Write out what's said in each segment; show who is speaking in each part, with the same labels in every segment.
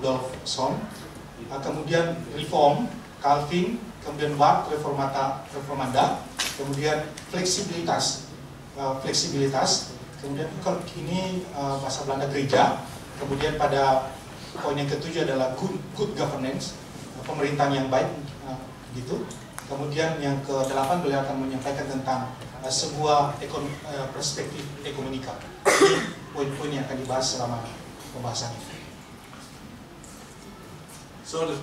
Speaker 1: Rudolf Sohn, kemudian Reform, Calvin, kemudian Watt, Reformanda, kemudian fleksibilitas, kemudian ini bahasa Belanda gereja, kemudian pada poin yang ketujuh adalah good governance, pemerintahan yang baik, gitu. Kemudian yang ke-8 beliau akan menyampaikan tentang sebuah perspektif ekumenika. Ini poin-poin yang akan dibahas selama pembahasan ini.
Speaker 2: So the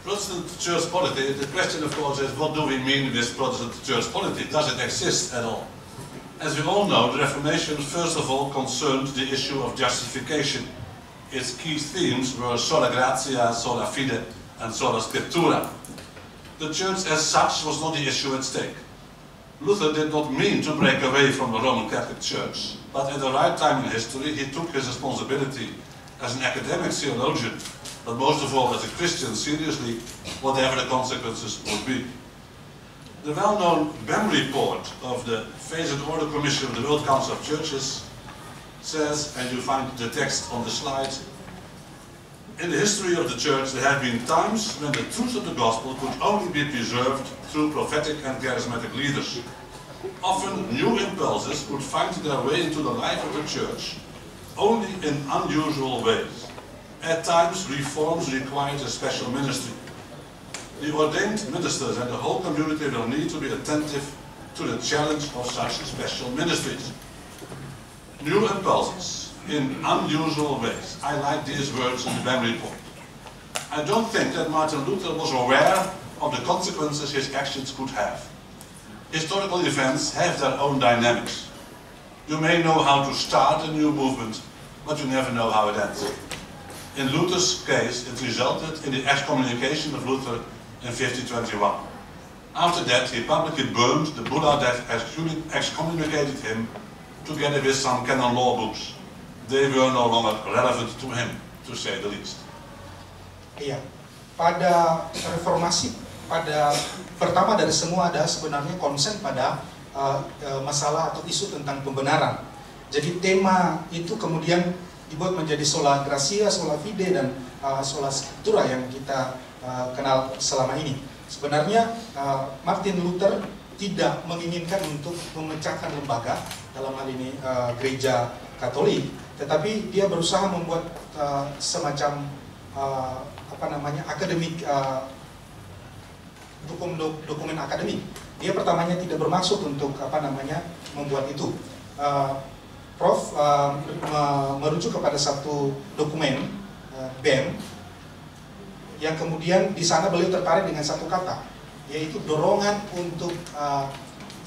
Speaker 2: Protestant church polity, the question of course is, what do we mean with Protestant church polity? Does it exist at all? As we all know, the Reformation first of all concerned the issue of justification. Its key themes were sola gratia, sola fide, and sola scriptura. The church as such was not the issue at stake. Luther did not mean to break away from the Roman Catholic Church, but at the right time in history he took his responsibility as an academic theologian, but most of all as a Christian seriously, whatever the consequences would be. The well-known BEM report of the Phased Order Commission of the World Council of Churches says, and you find the text on the slide, in the history of the Church there have been times when the truth of the Gospel could only be preserved through prophetic and charismatic leaders. Often new impulses would find their way into the life of the Church only in unusual ways. At times, reforms required a special ministry. The ordained ministers and the whole community will need to be attentive to the challenge of such special ministries. New impulses in unusual ways. I like these words in the BEM report. I don't think that Martin Luther was aware of the consequences his actions could have. Historical events have their own dynamics. You may know how to start a new movement, but you never know how it ends. In Luther's case, it resulted in the excommunication of Luther in 1521. After that, he publicly burned the bulla that excommunicated him, together with some canon law books. They were no longer relevant to him, to say the least.
Speaker 1: Iya, pada reformasi, pertama dari semua ada sebenarnya konsen pada masalah atau isu tentang pembenaran. Jadi tema itu kemudian dibuat menjadi sola gratia, sola fide, dan sola scriptura yang kita kenal selama ini. Sebenarnya Martin Luther tidak menginginkan untuk memecahkan lembaga, dalam hal ini gereja Katolik, tetapi dia berusaha membuat semacam akademik, dokumen akademik. Dia pertamanya tidak bermaksud untuk membuat itu. Prof merujuk kepada satu dokumen BEM yang kemudian di sana beliau tertarik dengan satu kata, yaitu dorongan untuk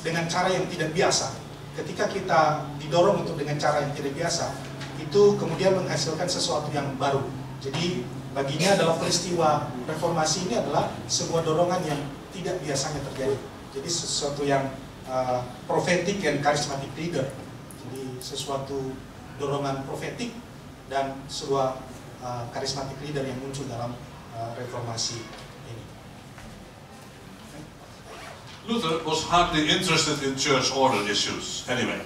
Speaker 1: dengan cara yang tidak biasa. Ketika kita didorong untuk dengan cara yang tidak biasa, itu kemudian menghasilkan sesuatu yang baru. Jadi baginya adalah peristiwa reformasi ini adalah sebuah dorongan yang tidak biasanya terjadi. Jadi sesuatu yang prophetic and charismatic leader. Jadi sesuatu dorongan profetik dan sebuah charismatic leader yang muncul dalam reformasi ini.
Speaker 2: Luther was hardly interested in church order issues anyway.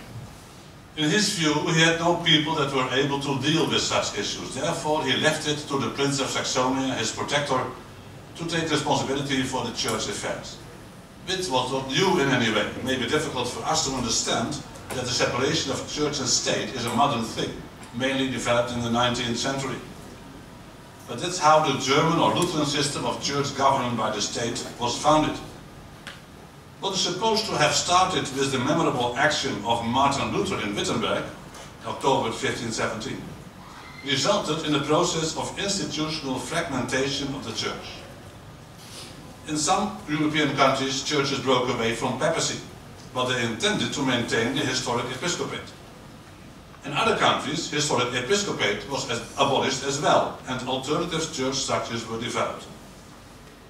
Speaker 2: In his view, he had no people that were able to deal with such issues. Therefore, he left it to the Prince of Saxonia, his protector, to take responsibility for the church affairs. Which was not new in any way. It may be difficult for us to understand that the separation of church and state is a modern thing, mainly developed in the 19th century. But that's how the German or Lutheran system of church government by the state was founded. What is supposed to have started with the memorable action of Martin Luther in Wittenberg, October 1517, resulted in a process of institutional fragmentation of the church. In some European countries, churches broke away from papacy, but they intended to maintain the historic episcopate. In other countries, historic episcopate was abolished as well, and alternative church structures were developed.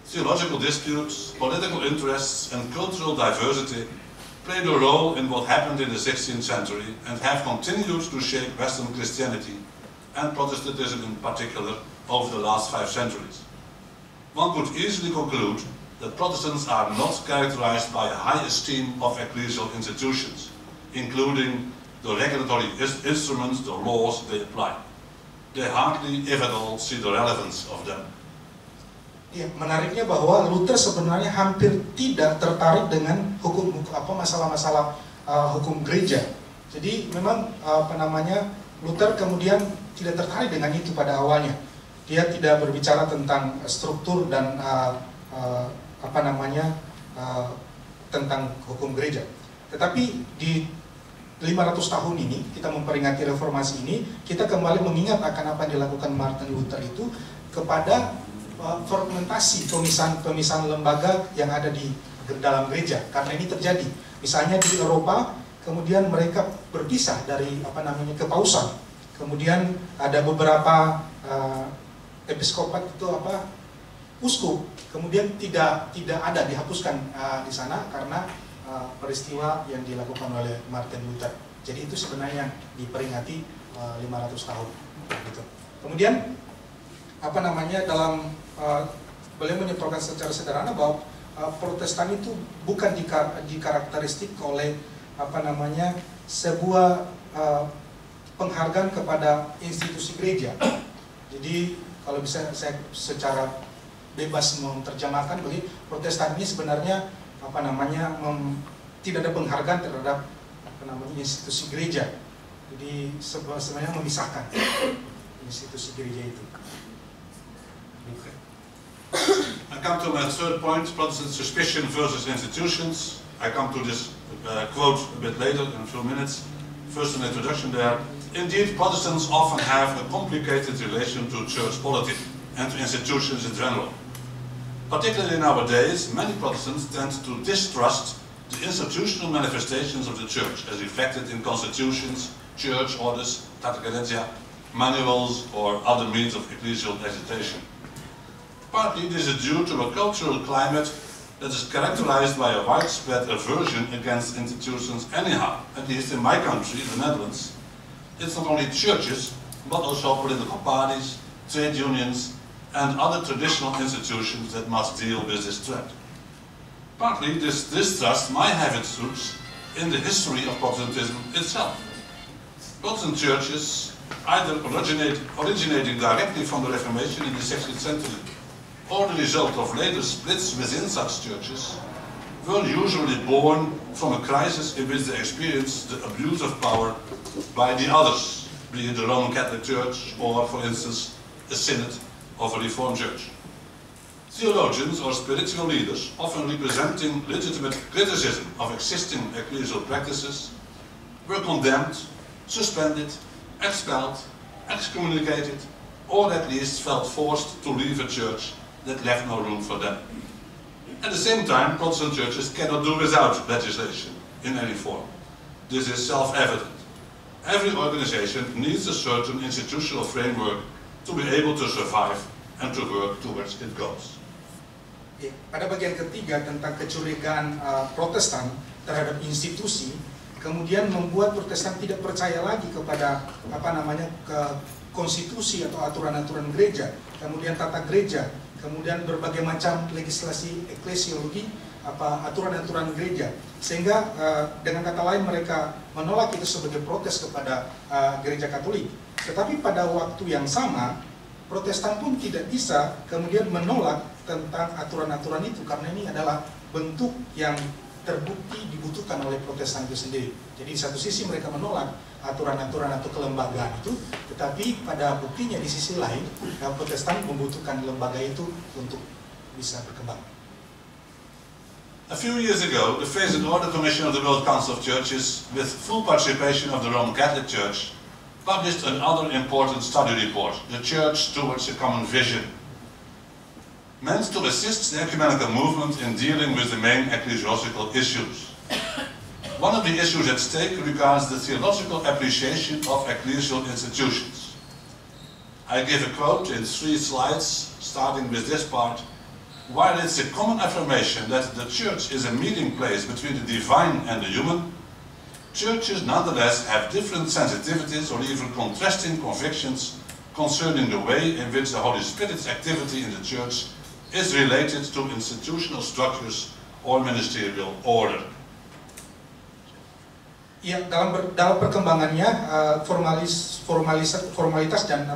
Speaker 2: Theological disputes, political interests, and cultural diversity played a role in what happened in the 16th century and have continued to shape Western Christianity and Protestantism in particular over the last 5 centuries. One could easily conclude that Protestants are not characterized by a high esteem of ecclesial institutions, including the regulatory instruments, the laws they apply. they hardly, if at all, see the relevance of them.
Speaker 1: Ya, menariknya bahwa Luther sebenarnya hampir tidak tertarik dengan masalah-masalah hukum gereja. Jadi memang Luther kemudian tidak tertarik dengan itu pada awalnya. Dia tidak berbicara tentang struktur dan tentang hukum gereja. Tetapi di 500 tahun ini, kita memperingati reformasi ini, kita kembali mengingat akan apa yang dilakukan Martin Luther itu kepada fragmentasi pemisahan lembaga yang ada di dalam gereja. Karena ini terjadi. Misalnya di Eropa, kemudian mereka berpisah dari kepausan. Kemudian ada beberapa episkopat itu uskup, kemudian tidak ada, dihapuskan di sana karena peristiwa yang dilakukan oleh Martin Luther. Jadi itu sebenarnya yang diperingati 500 tahun gitu. Kemudian dalam beliau menyebutkan secara sederhana bahwa Protestan itu bukan dikarakteristik oleh sebuah penghargaan kepada institusi gereja. Jadi kalau bisa saya secara bebas menerjemahkan, bagi Protestan ini sebenarnya tidak ada penghargaan terhadap institusi gereja. Jadi sebenarnya memisahkan institusi gereja itu.
Speaker 2: Okay. I come to my third point, Protestant suspicion versus institutions. I come to this quote a bit later, in a few minutes. First an introduction there. Indeed, Protestants often have a complicated relation to church polity and to institutions in general. Particularly nowadays, many Protestants tend to distrust the institutional manifestations of the church as reflected in constitutions, church orders, catechesia, manuals, or other means of ecclesial agitation. Partly this is due to a cultural climate that is characterized by a widespread aversion against institutions anyhow. At least in my country, the Netherlands, it's not only churches, but also political parties, trade unions, and other traditional institutions that must deal with this threat. Partly this distrust might have its roots in the history of Protestantism itself. Protestant churches, either originating directly from the Reformation in the 16th century, or the result of later splits within such churches, were usually born from a crisis in which they experienced the abuse of power by the others, be it the Roman Catholic Church or, for instance, a synod of a Reformed church. Theologians or spiritual leaders, often representing legitimate criticism of existing ecclesial practices, were condemned, suspended, expelled, excommunicated, or at least felt forced to leave a church that left no room for them. At the same time, Protestant churches cannot do without legislation in any form. This is self-evident. Every organization needs a certain institutional framework to be able to survive and to work towards its goals.
Speaker 1: Pada bagian ketiga tentang kecurigaan Protestan terhadap institusi, kemudian membuat Protestan tidak percaya lagi kepada ke konstitusi atau aturan-aturan gereja, kemudian tata gereja, kemudian berbagai macam legislasi eklesiologi, aturan-aturan gereja, sehingga dengan kata lain mereka menolak itu sebagai protes kepada gereja Katolik. Tetapi pada waktu yang sama, Protestan pun tidak bisa kemudian menolak tentang aturan-aturan itu, karena ini adalah bentuk yang terbukti dibutuhkan oleh Protestan itu sendiri. Jadi di satu sisi mereka menolak aturan-aturan atau kelembagaan itu, tetapi pada buktinya di sisi lain, Protestan membutuhkan lembaga itu untuk bisa berkembang.
Speaker 2: A few years ago, the Faith and Order Commission of the World Council of Churches, with full participation of the Roman Catholic Church, published another important study report, The Church Towards a Common Vision, meant to assist the ecumenical movement in dealing with the main ecclesiastical issues. One of the issues at stake regards the theological appreciation of ecclesial institutions. I give a quote in 3 slides, starting with this part. While it's a common affirmation that the church is a meeting place between the divine and the human, churches nonetheless have different sensitivities or even contrasting convictions concerning the way in which the Holy Spirit's activity in the church is related to institutional structures or ministerial order.
Speaker 1: Ya, dalam perkembangannya formalitas dan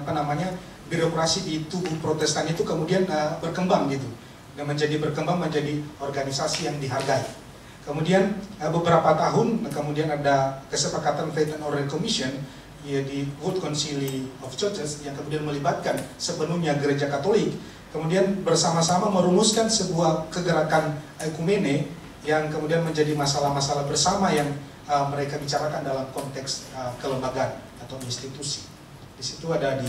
Speaker 1: birokrasi di tubuh Protestan itu kemudian berkembang gitu, dan berkembang menjadi organisasi yang dihargai. Kemudian beberapa tahun kemudian ada kesepakatan Faith and Order Commission ya, di World Council of Churches yang kemudian melibatkan sepenuhnya gereja Katolik, kemudian bersama-sama merumuskan sebuah kegerakan ekumene yang kemudian menjadi masalah-masalah bersama yang mereka bicarakan dalam konteks kelembagaan atau institusi. Di situ ada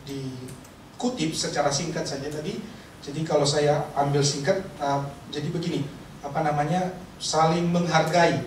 Speaker 1: dikutip secara singkat saja tadi. Jadi kalau saya ambil singkat, jadi begini, saling menghargai